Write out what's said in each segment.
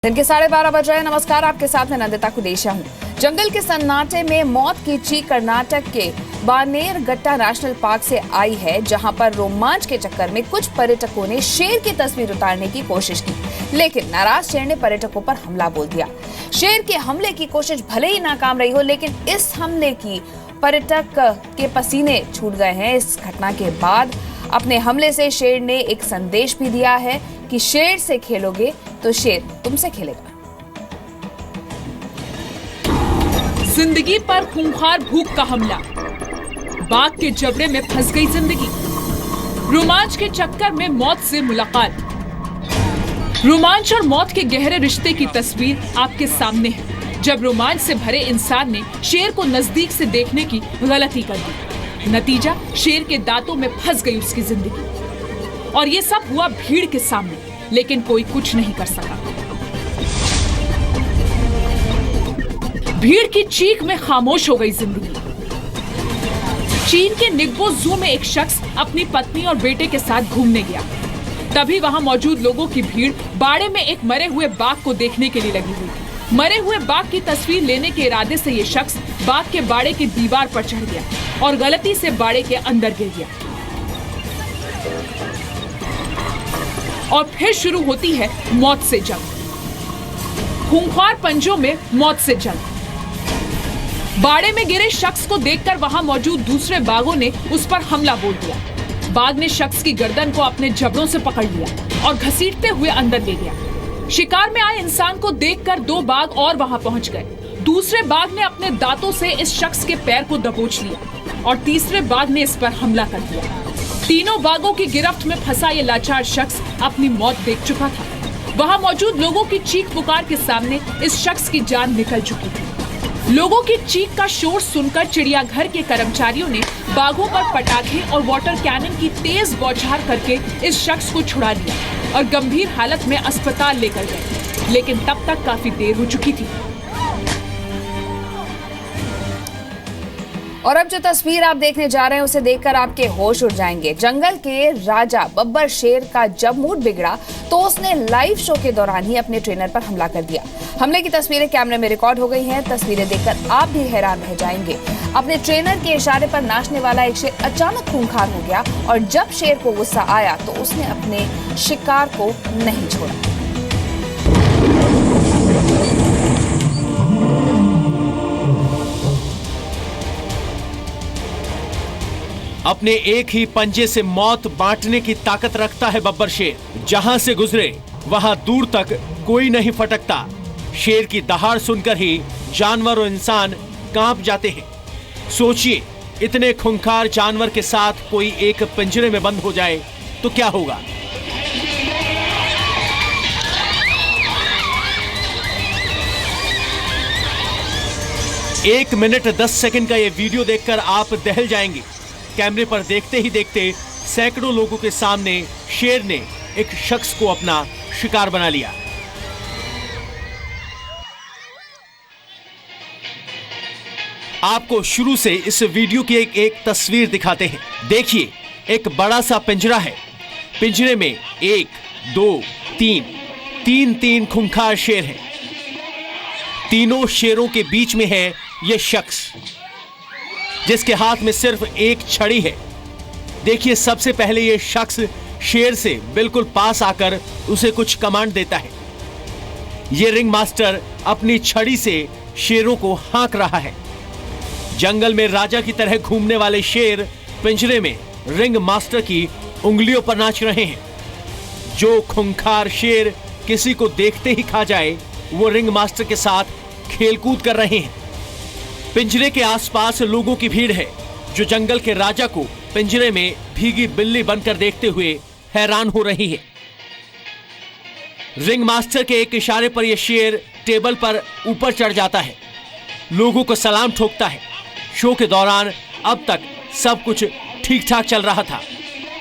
दिन के 12:30 बज रहे। नमस्कार, आपके साथ मैं नंदिता कुदेशा हूँ। जंगल के सन्नाटे में मौत की चीख कर्नाटक के बानेरघट्टा नेशनल पार्क से आई है, जहां पर रोमांच के चक्कर में कुछ पर्यटकों ने शेर की तस्वीर उतारने की कोशिश की, लेकिन नाराज शेर ने पर्यटकों पर हमला बोल दिया। शेर के हमले की कोशिश भले ही नाकाम रही हो, लेकिन इस हमले की पर्यटक के पसीने छूट गए हैं। इस घटना के बाद अपने हमले से शेर ने एक संदेश भी दिया है कि शेर से खेलोगे तो शेर तुमसे खेलेगा। जिंदगी पर खूंखार भूख का हमला, बाघ के जबड़े में फंस गई जिंदगी। रोमांच के चक्कर में मौत से मुलाकात। रोमांच और मौत के गहरे रिश्ते की तस्वीर आपके सामने है, जब रोमांच से भरे इंसान ने शेर को नजदीक से देखने की गलती कर दी। नतीजा, शेर के दांतों में फंस गई उसकी जिंदगी। और ये सब हुआ भीड़ के सामने, लेकिन कोई कुछ नहीं कर सका। भीड़ की चीख में खामोश हो गई जिंदगी। चीन के निग्बो जू में एक शख्स अपनी पत्नी और बेटे के साथ घूमने गया। तभी वहां मौजूद लोगों की भीड़ बाड़े में एक मरे हुए बाघ को देखने के लिए लगी हुई थी। मरे हुए बाघ की तस्वीर लेने के इरादे से ये शख्स बाघ के बाड़े की दीवार पर चढ़ गया और गलती से बाड़े के अंदर गिर गया। और फिर शुरू होती है मौत से जंग। खूंखार पंजों में मौत से जंग। बाड़े में गिरे शख्स को देखकर वहां मौजूद दूसरे बाघों ने उस पर हमला बोल दिया। बाघ ने शख्स की गर्दन को अपने जबड़ों से पकड़ लिया और घसीटते हुए अंदर ले गया। शिकार में आए इंसान को देखकर दो बाघ और वहां पहुंच गए। दूसरे बाघ ने अपने दांतों से इस शख्स के पैर को दबोच लिया और तीसरे बाघ ने इस पर हमला कर दिया। तीनों बाघों की गिरफ्त में फंसा ये लाचार शख्स अपनी मौत देख चुका था। वहां मौजूद लोगों की चीख पुकार के सामने इस शख्स की जान निकल चुकी थी। लोगों की चीख का शोर सुनकर चिड़ियाघर के कर्मचारियों ने बाघों पर पटाखे और वाटर कैनन की तेज बौछार करके इस शख्स को छुड़ा लिया और गंभीर हालत में अस्पताल लेकर गए, लेकिन तब तक काफी देर हो चुकी थी। और अब जो तस्वीर आप देखने जा रहे हैं, उसे देखकर आपके होश उड़ जाएंगे। जंगल के राजा बब्बर शेर का जब मूड बिगड़ा तो उसने लाइव शो के दौरान ही अपने ट्रेनर पर हमला कर दिया। हमले की तस्वीरें कैमरे में रिकॉर्ड हो गई हैं। तस्वीरें देखकर आप भी हैरान रह जाएंगे। अपने ट्रेनर के इशारे पर नाचने वाला एक शेर अचानक खूंखार हो गया और जब शेर को गुस्सा आया तो उसने अपने शिकार को नहीं छोड़ा। अपने एक ही पंजे से मौत बांटने की ताकत रखता है बब्बर शेर। जहां से गुजरे वहां दूर तक कोई नहीं फटकता। शेर की दहाड़ सुनकर ही जानवर और इंसान कांप जाते हैं। सोचिए, इतने खूंखार जानवर के साथ कोई एक पिंजरे में बंद हो जाए तो क्या होगा। एक मिनट 10 सेकंड का यह वीडियो देखकर आप दहल जाएंगे। कैमरे पर देखते ही देखते सैकड़ों लोगों के सामने शेर ने एक शख्स को अपना शिकार बना लिया। आपको शुरू से इस वीडियो की एक तस्वीर दिखाते हैं। देखिए, एक बड़ा सा पिंजरा है। पिंजरे में 1, 2, 3 खूंखार शेर हैं। तीनों शेरों के बीच में है यह शख्स, जिसके हाथ में सिर्फ एक छड़ी है। देखिए, सबसे पहले यह शख्स शेर से बिल्कुल पास आकर उसे कुछ कमांड देता है। यह रिंग मास्टर अपनी छड़ी से शेरों को हाँक रहा है। जंगल में राजा की तरह घूमने वाले शेर पिंजरे में रिंग मास्टर की उंगलियों पर नाच रहे हैं। जो खूंखार शेर किसी को देखते ही खा जाए, वो रिंग मास्टर के साथ खेलकूद कर रहे हैं। पिंजरे के आसपास लोगों की भीड़ है, जो जंगल के राजा को पिंजरे में भीगी बिल्ली बनकर देखते हुए हैरान हो रही है। रिंग मास्टर के एक इशारे पर यह शेर टेबल पर ऊपर चढ़ जाता है, लोगों को सलाम ठोकता है। शो के दौरान अब तक सब कुछ ठीक ठाक चल रहा था,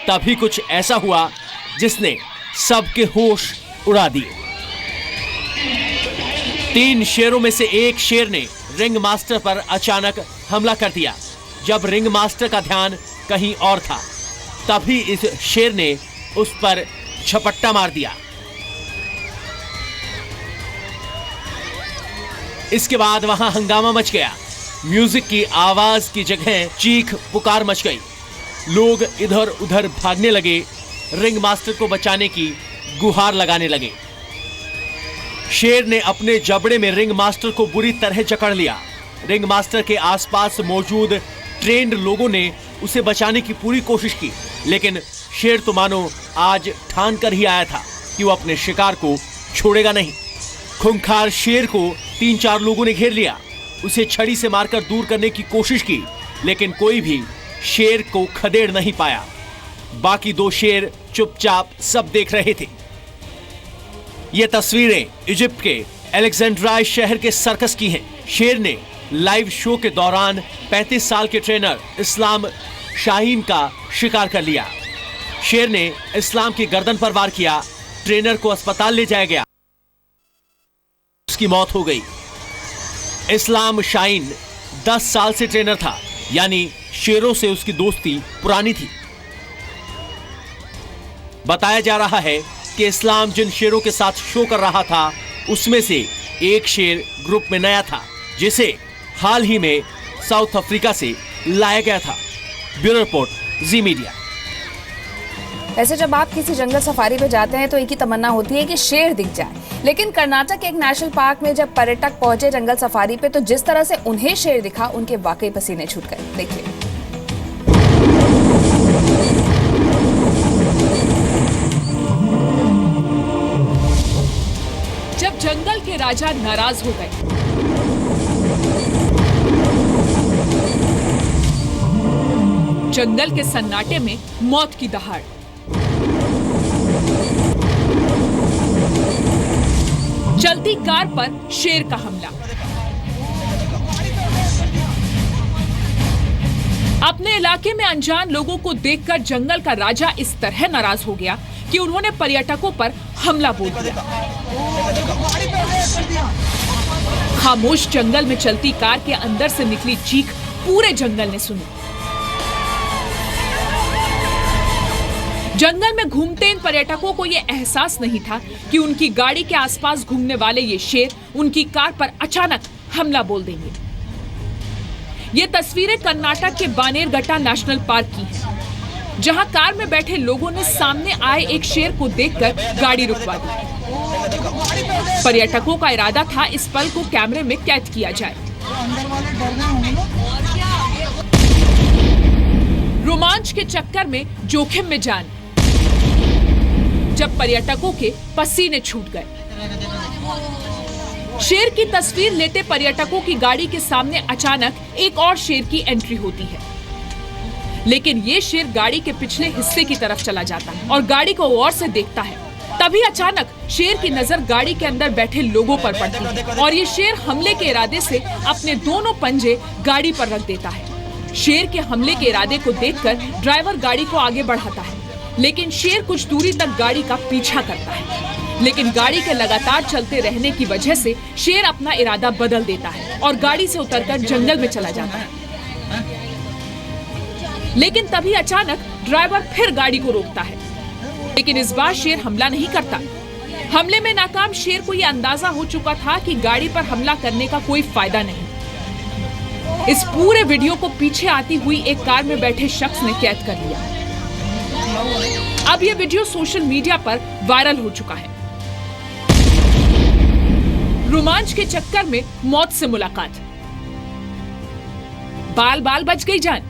तभी कुछ ऐसा हुआ जिसने सबके होश उड़ा दिए। 3 शेरों में से एक शेर ने रिंग मास्टर पर अचानक हमला कर दिया। जब रिंग मास्टर का ध्यान कहीं और था, तभी इस शेर ने उस पर झपट्टा मार दिया। इसके बाद वहां हंगामा मच गया। म्यूजिक की आवाज की जगह चीख पुकार मच गई। लोग इधर उधर भागने लगे, रिंग मास्टर को बचाने की गुहार लगाने लगे। शेर ने अपने जबड़े में रिंग मास्टर को बुरी तरह जकड़ लिया। रिंग मास्टर के आसपास मौजूद ट्रेंड लोगों ने उसे बचाने की पूरी कोशिश की, लेकिन शेर तो मानो आज ठान कर ही आया था कि वो अपने शिकार को छोड़ेगा नहीं। खूंखार शेर को 3-4 लोगों ने घेर लिया। उसे छड़ी से मारकर दूर करने की कोशिश की, लेकिन कोई भी शेर को खदेड़ नहीं पाया। बाकी 2 शेर चुपचाप सब देख रहे थे। ये तस्वीरें इजिप्ट के अलेक्जेंड्राय शहर के सर्कस की हैं। शेर ने लाइव शो के दौरान 35 साल के ट्रेनर इस्लाम शाहीन का शिकार कर लिया। शेर ने इस्लाम की गर्दन पर वार किया। ट्रेनर को अस्पताल ले जाया गया, उसकी मौत हो गई। इस्लाम शाहीन 10 साल से ट्रेनर था, यानी शेरों से उसकी दोस्ती पुरानी थी। बताया जा रहा है कि इस्लाम जिन शेरों के साथ शो कर रहा था, उसमें से एक शेर ग्रुप में नया था, जिसे हाल ही में साउथ अफ्रीका से लाया गया था। ब्यूरो रिपोर्ट, जी मीडिया। ऐसे जब आप किसी जंगल सफारी पे जाते हैं तो एक ही तमन्ना होती है कि शेर दिख जाए, लेकिन कर्नाटक के एक नेशनल पार्क में जब पर्यटक पहुंचे जंगल सफारी पे तो जिस तरह से उन्हें शेर दिखा, उनके वाकई पसीने छूट गए। देखिए। जब जंगल के राजा नाराज हो गए, जंगल के सन्नाटे में मौत की दहाड़। चलती कार पर शेर का हमला। अपने इलाके में अनजान लोगों को देखकर जंगल का राजा इस तरह नाराज हो गया कि उन्होंने पर्यटकों पर हमला बोल दिया। खामोश जंगल में चलती कार के अंदर से निकली चीख पूरे जंगल ने सुनी। जंगल में घूमते इन पर्यटकों को यह एहसास नहीं था कि उनकी गाड़ी के आसपास घूमने वाले ये शेर उनकी कार पर अचानक हमला बोल देंगे। ये तस्वीरें कर्नाटक के बानेरघट्टा नेशनल पार्क की हैं, जहां कार में बैठे लोगों ने सामने आए एक शेर को देखकर गाड़ी रुकवा दी। पर्यटकों का इरादा था इस पल को कैमरे में कैद किया जाए। रोमांच के चक्कर में जोखिम में जान, जब पर्यटकों के पसीने छूट गए। शेर की तस्वीर लेते पर्यटकों की गाड़ी के सामने अचानक एक और शेर की एंट्री होती है, लेकिन ये शेर गाड़ी के पिछले हिस्से की तरफ चला जाता है और गाड़ी को गौर से देखता है। तभी अचानक शेर की नजर गाड़ी के अंदर बैठे लोगों पर पड़ती है और ये शेर हमले के इरादे से अपने दोनों पंजे गाड़ी पर रख देता है। शेर के हमले के इरादे को देखकर ड्राइवर गाड़ी को आगे बढ़ाता है, लेकिन शेर कुछ दूरी तक गाड़ी का पीछा करता है। लेकिन गाड़ी के लगातार चलते रहने की वजह से शेर अपना इरादा बदल देता है और गाड़ी से उतरकर जंगल में चला जाता है। लेकिन तभी अचानक ड्राइवर फिर गाड़ी को रोकता है, लेकिन इस बार शेर हमला नहीं करता। हमले में नाकाम शेर को यह अंदाजा हो चुका था कि गाड़ी पर हमला करने का कोई फायदा नहीं। इस पूरे वीडियो को पीछे आती हुई एक कार में बैठे शख्स ने कैद कर लिया। अब यह वीडियो सोशल मीडिया पर वायरल हो चुका है। रोमांच के चक्कर में मौत से मुलाकात, बाल बाल बच गई जान।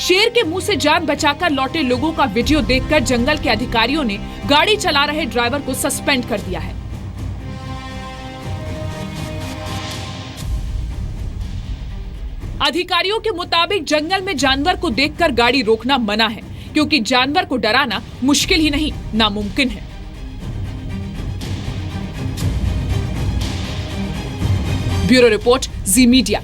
शेर के मुंह से जान बचाकर लौटे लोगों का वीडियो देखकर जंगल के अधिकारियों ने गाड़ी चला रहे ड्राइवर को सस्पेंड कर दिया है। अधिकारियों के मुताबिक जंगल में जानवर को देखकर गाड़ी रोकना मना है, क्योंकि जानवर को डराना मुश्किल ही नहीं, नामुमकिन है। ब्यूरो रिपोर्ट, जी मीडिया।